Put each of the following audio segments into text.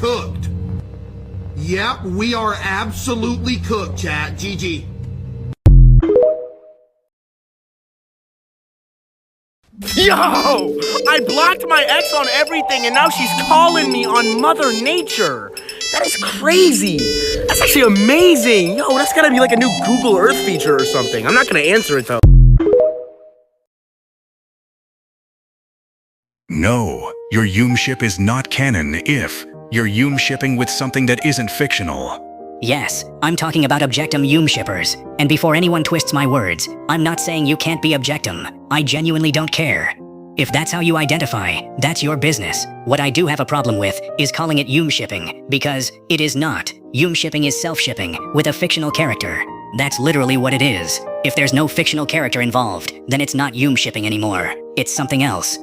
cooked. Yep, we are absolutely cooked, chat. GG. Yo! I blocked my ex on everything and now she's calling me on Mother Nature. That is crazy. That's actually amazing. Yo, that's gotta be like a new Google Earth feature or something. I'm not gonna answer it though. No, your Yume ship is not canon if you're Yume shipping with something that isn't fictional. Yes, I'm talking about objectum Yume shippers. And before anyone twists my words, I'm not saying you can't be objectum. I genuinely don't care. If that's how you identify, that's your business. What I do have a problem with is calling it Yume shipping, because it is not. Yume shipping is self-shipping with a fictional character. That's literally what it is. If there's no fictional character involved, then it's not Yume shipping anymore. It's something else.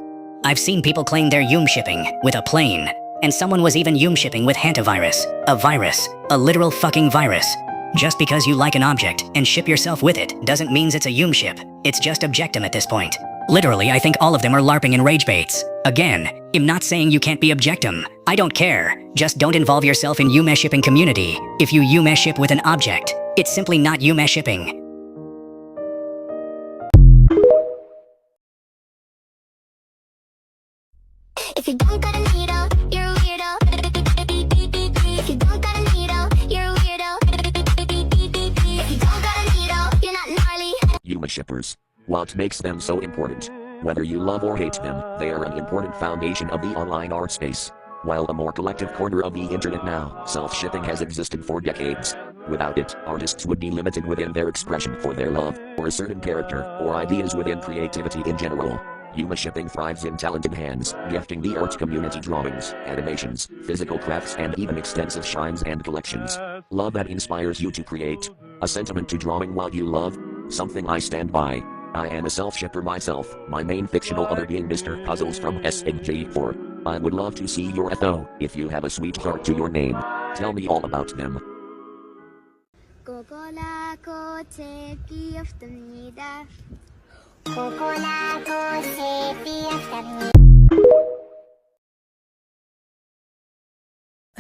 I've seen people claim they're Yume shipping with a plane. And someone was even Yume shipping with hantavirus, a virus, a literal fucking virus. Just because you like an object and ship yourself with it doesn't mean it's a Yume ship. It's just objectum at this point. Literally, I think all of them are LARPing and rage baits. Again, I'm not saying you can't be objectum. I don't care. Just don't involve yourself in Yume shipping community. If you Yume ship with an object, it's simply not Yume shipping. If you don't got a needle, you're a weirdo. If you don't got a needle, you're a weirdo. If you don't got a needle, you're not gnarly. Yume shippers. What makes them so important? Whether you love or hate them, they are an important foundation of the online art space. While a more collective corner of the internet now, self-shipping has existed for decades. Without it, artists would be limited within their expression for their love, or a certain character, or ideas within creativity in general. Yume shipping thrives in talented hands, gifting the art community drawings, animations, physical crafts and even extensive shrines and collections. Love that inspires you to create. A sentiment to drawing what you love. Something I stand by. I am a self-shipper myself, my main fictional other being Mr. Puzzles from SNG4. I would love to see your FO, if you have a sweetheart to your name. Tell me all about them.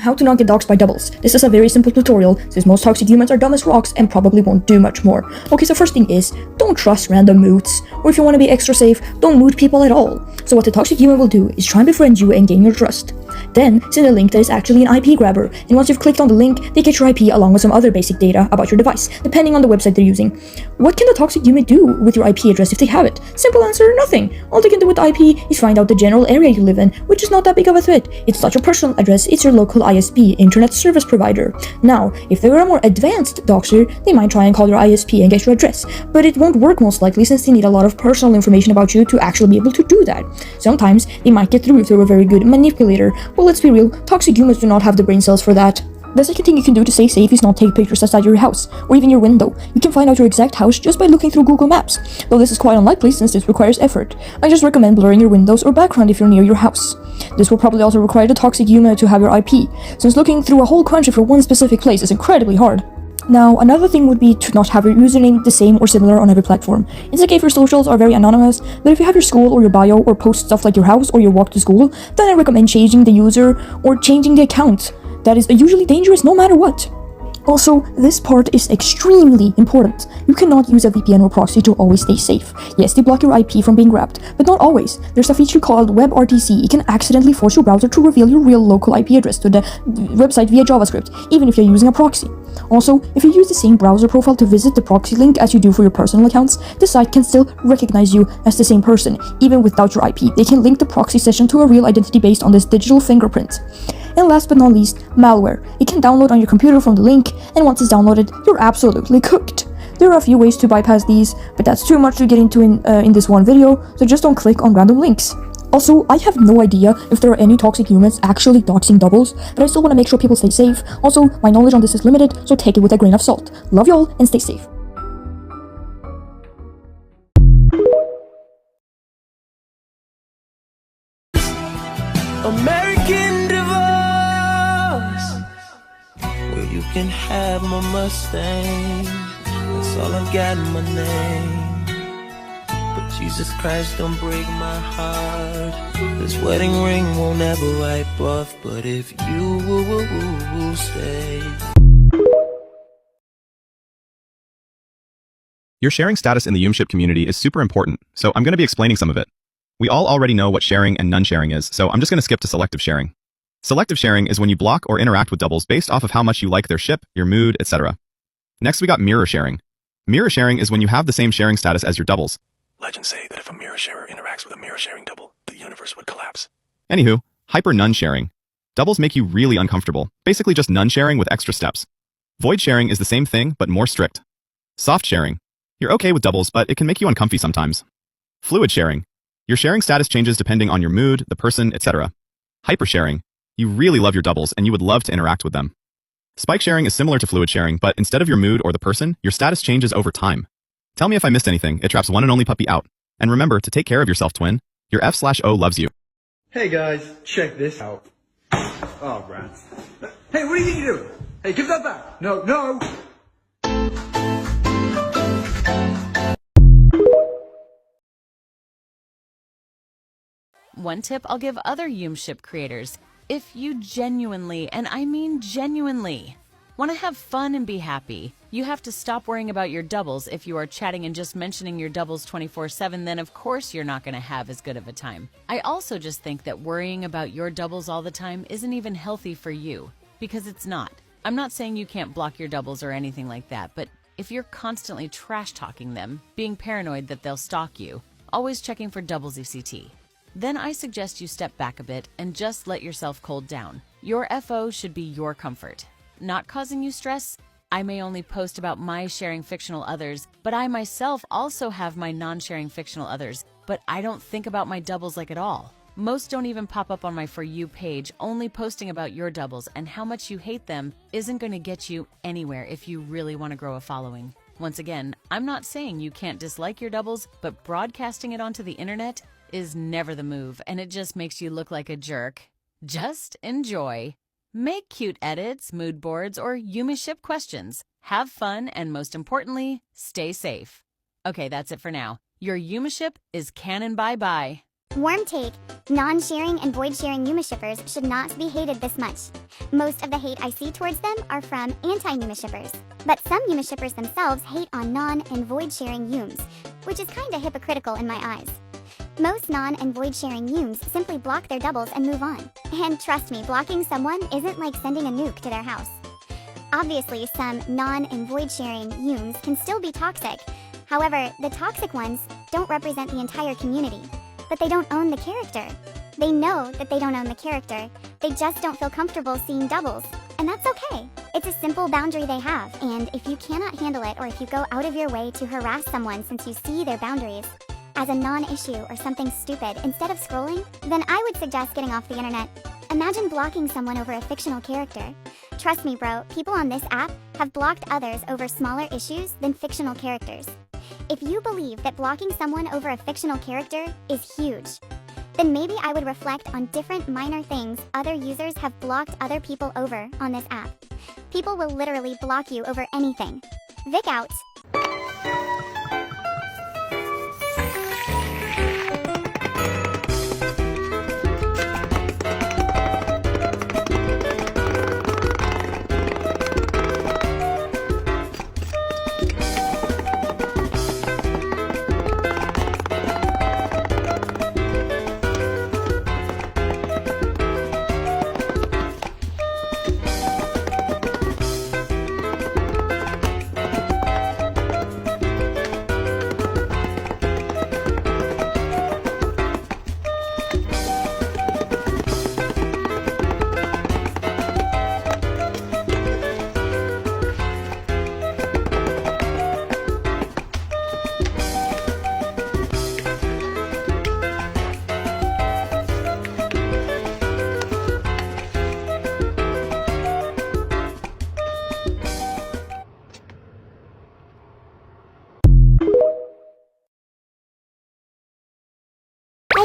How to not get doxed by doubles. This is a very simple tutorial, since most toxic humans are dumb as rocks and probably won't do much more. Okay, so first thing is, don't trust random moots. Or if you want to be extra safe, don't moot people at all. So what the toxic human will do is try and befriend you and gain your trust. Then, send a link that is actually an IP grabber, and once you've clicked on the link, they get your IP along with some other basic data about your device, depending on the website they're using. What can the toxic human do with your IP address if they have it? Simple answer, nothing. All they can do with the IP is find out the general area you live in, which is not that big of a threat. It's not your personal address, it's your local ISP, Internet Service Provider. Now, if they were a more advanced doxer, they might try and call your ISP and get your address, but it won't work most likely since they need a lot of personal information about you to actually be able to do that. Sometimes, they might get through if they're a very good manipulator, but let's be real, toxic humans do not have the brain cells for that. The second thing you can do to stay safe is not take pictures outside your house, or even your window. You can find out your exact house just by looking through Google Maps, though this is quite unlikely since this requires effort. I just recommend blurring your windows or background if you're near your house. This will probably also require the toxic human to have your IP, since looking through a whole country for one specific place is incredibly hard. Now, another thing would be to not have your username the same or similar on every platform. It's okay if your socials are very anonymous, but if you have your school or your bio or post stuff like your house or your walk to school, then I recommend changing the user or changing the account. That is usually dangerous no matter what. Also, this part is extremely important. You cannot use a VPN or proxy to always stay safe. Yes, they block your IP from being grabbed, but not always. There's a feature called WebRTC. It can accidentally force your browser to reveal your real local IP address to the website via JavaScript, even if you're using a proxy. Also, if you use the same browser profile to visit the proxy link as you do for your personal accounts, the site can still recognize you as the same person, even without your IP. They can link the proxy session to a real identity based on this digital fingerprint. And last but not least, malware. It can download on your computer from the link, and once it's downloaded, you're absolutely cooked. There are a few ways to bypass these, but that's too much to get into in this one video, so just don't click on random links. Also, I have no idea if there are any toxic humans actually doxing doubles, but I still want to make sure people stay safe. Also, my knowledge on this is limited, so take it with a grain of salt. Love y'all, and stay safe. American divorce. Well, you can have my Mustang. That's all I've got in my name. But Jesus Christ, don't break my heart. This wedding ring won't ever wipe off. But if you stay. Your sharing status in the Yumeship community is super important, so I'm going to be explaining some of it. We all already know what sharing and non-sharing is, so I'm just going to skip to selective sharing. Selective sharing is when you block or interact with doubles based off of how much you like their ship, your mood, etc. Next, we got mirror sharing. Mirror sharing is when you have the same sharing status as your doubles. Legends say that if a mirror sharer interacts with a mirror sharing double, the universe would collapse. Anywho, hyper none sharing. Doubles make you really uncomfortable, basically just none sharing with extra steps. Void sharing is the same thing, but more strict. Soft sharing. You're okay with doubles, but it can make you uncomfy sometimes. Fluid sharing. Your sharing status changes depending on your mood, the person, etc. Hyper sharing. You really love your doubles and you would love to interact with them. Spike sharing is similar to fluid sharing, but instead of your mood or the person, your status changes over time. Tell me if I missed anything. It traps one and only puppy out. And remember to take care of yourself, twin. Your F/O loves you. Hey guys, check this out. Oh, rats. Hey, what do you think you're doing? Hey, give that back. No, no. One tip I'll give other Yumeship creators: if you genuinely, and I mean genuinely, want to have fun and be happy, you have to stop worrying about your doubles. If you are chatting and just mentioning your doubles 24/7, then of course you're not going to have as good of a time. I also just think that worrying about your doubles all the time isn't even healthy for you, because it's not. I'm not saying you can't block your doubles or anything like that, but if you're constantly trash talking them, being paranoid that they'll stalk you, always checking for doubles ECT, then I suggest you step back a bit and just let yourself cool down. Your FO should be your comfort, not causing you stress. I may only post about my sharing fictional others, but I myself also have my non-sharing fictional others, but I don't think about my doubles like at all. Most don't even pop up on my For You page. Only posting about your doubles and how much you hate them isn't going to get you anywhere if you really want to grow a following. Once again, I'm not saying you can't dislike your doubles, but broadcasting it onto the internet is never the move, and it just makes you look like a jerk. Just enjoy. Make cute edits, mood boards, or Yumeship questions. Have fun, and most importantly, stay safe. Okay, that's it for now. Your Yumeship is canon bye-bye. Warm take. Non-sharing and void-sharing Yumeshippers should not be hated this much. Most of the hate I see towards them are from anti-Yumeshippers. But some Yumeshippers themselves hate on non- and void-sharing Yumes, which is kinda hypocritical in my eyes. Most non- and void-sharing Yumes simply block their doubles and move on. And trust me, blocking someone isn't like sending a nuke to their house. Obviously, some non- and void-sharing Yumes can still be toxic. However, the toxic ones don't represent the entire community. But they don't own the character. They know that they don't own the character. They just don't feel comfortable seeing doubles. And that's okay. It's a simple boundary they have. And if you cannot handle it, or if you go out of your way to harass someone since you see their boundaries as a non-issue or something stupid instead of scrolling, then I would suggest getting off the internet. Imagine blocking someone over a fictional character. Trust me, bro, people on this app have blocked others over smaller issues than fictional characters. If you believe that blocking someone over a fictional character is huge, then maybe I would reflect on different minor things other users have blocked other people over on this app. People will literally block you over anything. Vic out.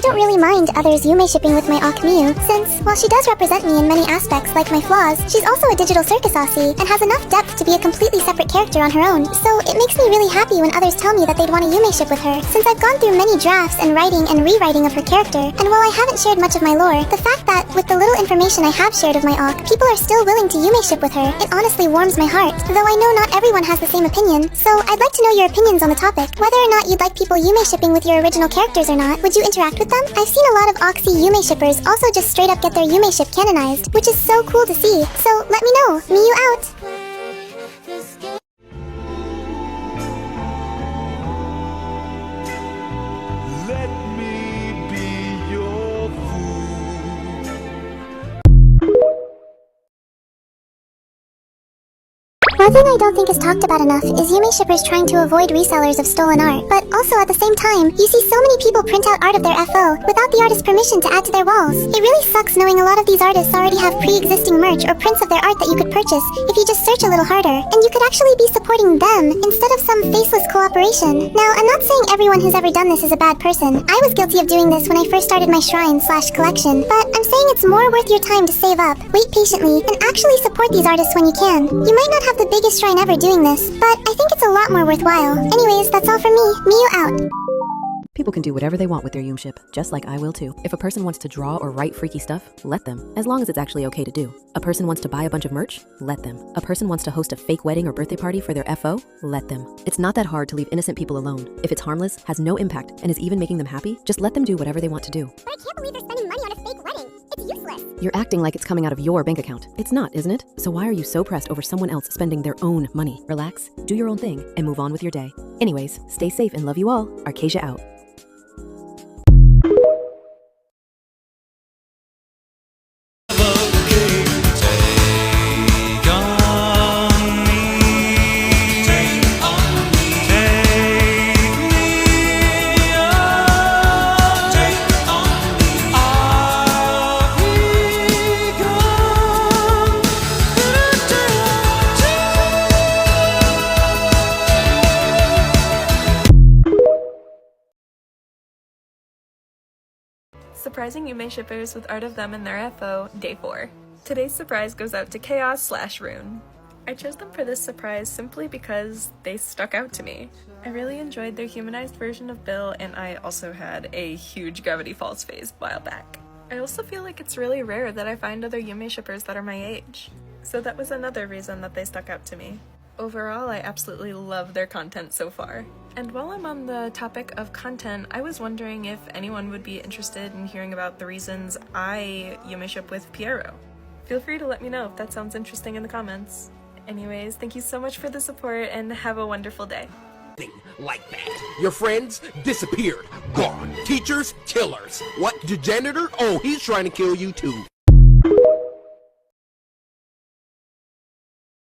don't really mind others Yume shipping with my Miu, since, while she does represent me in many aspects like my flaws, she's also a digital circus Aussie and has enough depth to be a completely separate character on her own, so it makes me really happy when others tell me that they'd want a Yume ship with her, since I've gone through many drafts and writing and rewriting of her character, and while I haven't shared much of my lore, the fact that, with the little information I have shared of my Auk, people are still willing to Yume ship with her, it honestly warms my heart, though I know not everyone has the same opinion, so I'd like to know your opinions on the topic. Whether or not you'd like people Yume shipping with your original characters or not, would you interact with them? I've seen a lot of Oxy Yume shippers also just straight up get their Yume ship canonized, which is so cool to see, so let me know. Miu out! One thing I don't think is talked about enough is Yume shippers trying to avoid resellers of stolen art, but also at the same time, you see so many people print out art of their FO without the artist's permission to add to their walls. It really sucks knowing a lot of these artists already have pre-existing merch or prints of their art that you could purchase if you just search a little harder, and you could actually be supporting them instead of some faceless cooperation. Now, I'm not saying everyone who's ever done this is a bad person. I was guilty of doing this when I first started my shrine/collection, but I'm saying it's more worth your time to save up, wait patiently, and actually support these artists when you can. You might not have the biggest shrine ever doing this, but I think it's a lot more worthwhile. Anyways, that's all from me. Miu out. People can do whatever they want with their Yumeship, just like I will too. If a person wants to draw or write freaky stuff, let them, as long as it's actually okay to do. A person wants to buy a bunch of merch, let them. A person wants to host a fake wedding or birthday party for their FO, let them. It's not that hard to leave innocent people alone. If it's harmless, has no impact, and is even making them happy, just let them do whatever they want to do. But I can't believe they're spending money on a fake wedding. It's useless. You're acting like it's coming out of your bank account. It's not, isn't it? So why are you so pressed over someone else spending their own money? Relax, do your own thing, and move on with your day. Anyways, stay safe and love you all. Arcasia out. Surprising Yume shippers with art of them and their FO, Day 4. Today's surprise goes out to Chaos/Rune. I chose them for this surprise simply because they stuck out to me. I really enjoyed their humanized version of Bill, and I also had a huge Gravity Falls phase a while back. I also feel like it's really rare that I find other Yume shippers that are my age, so that was another reason that they stuck out to me. Overall, I absolutely love their content so far. And while I'm on the topic of content, I was wondering if anyone would be interested in hearing about the reasons I Yume ship with Piero. Feel free to let me know if that sounds interesting in the comments. Anyways, thank you so much for the support and have a wonderful day. Like that. Your friends disappeared. Gone. Teachers, killers. What? The janitor? Oh, he's trying to kill you too.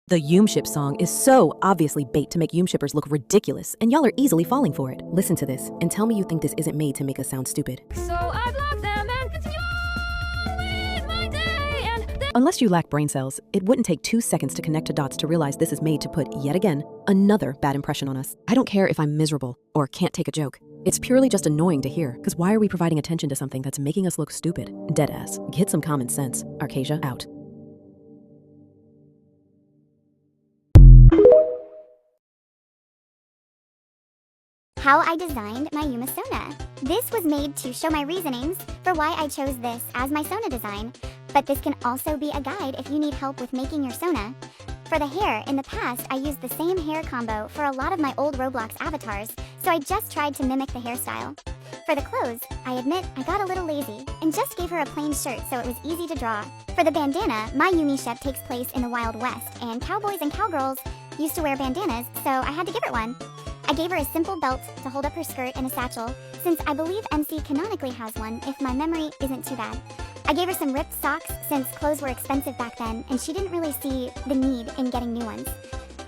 The Yumeship song is so obviously bait to make Yumeshippers look ridiculous, and y'all are easily falling for it. Listen to this, and tell me you think this isn't made to make us sound stupid. So I block them and continue on with my day, and Unless you lack brain cells, it wouldn't take 2 seconds to connect to dots to realize this is made to put, yet again, another bad impression on us. I don't care if I'm miserable or can't take a joke. It's purely just annoying to hear, because why are we providing attention to something that's making us look stupid? Deadass. Get some common sense. Arcasia out. How I designed my Yume Sona. This was made to show my reasonings for why I chose this as my Sona design, but this can also be a guide if you need help with making your Sona. For the hair, in the past I used the same hair combo for a lot of my old Roblox avatars, so I just tried to mimic the hairstyle. For the clothes, I admit I got a little lazy and just gave her a plain shirt so it was easy to draw. For the bandana, my Yume ship takes place in the Wild West, and cowboys and cowgirls used to wear bandanas, so I had to give her one. I gave her a simple belt to hold up her skirt and a satchel, since I believe MC canonically has one if my memory isn't too bad. I gave her some ripped socks since clothes were expensive back then and she didn't really see the need in getting new ones.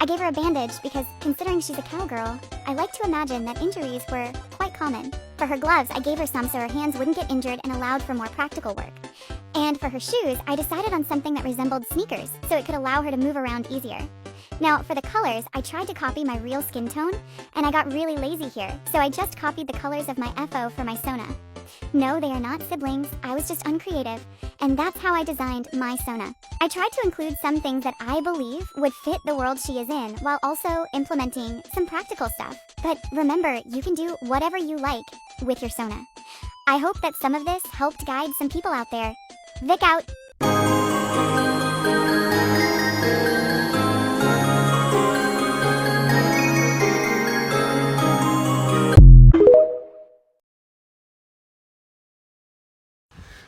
I gave her a bandage because, considering she's a cowgirl, I like to imagine that injuries were quite common. For her gloves, I gave her some so her hands wouldn't get injured and allowed for more practical work. And for her shoes, I decided on something that resembled sneakers, so it could allow her to move around easier. Now, for the colors, I tried to copy my real skin tone, and I got really lazy here, so I just copied the colors of my FO for my Sona. No, they are not siblings. I was just uncreative. And that's how I designed my Sona. I tried to include some things that I believe would fit the world she is in, while also implementing some practical stuff. But remember, you can do whatever you like with your Sona. I hope that some of this helped guide some people out there. Vic out!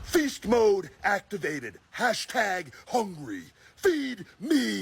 Feast mode activated. Hashtag hungry. FeedMeMore.com.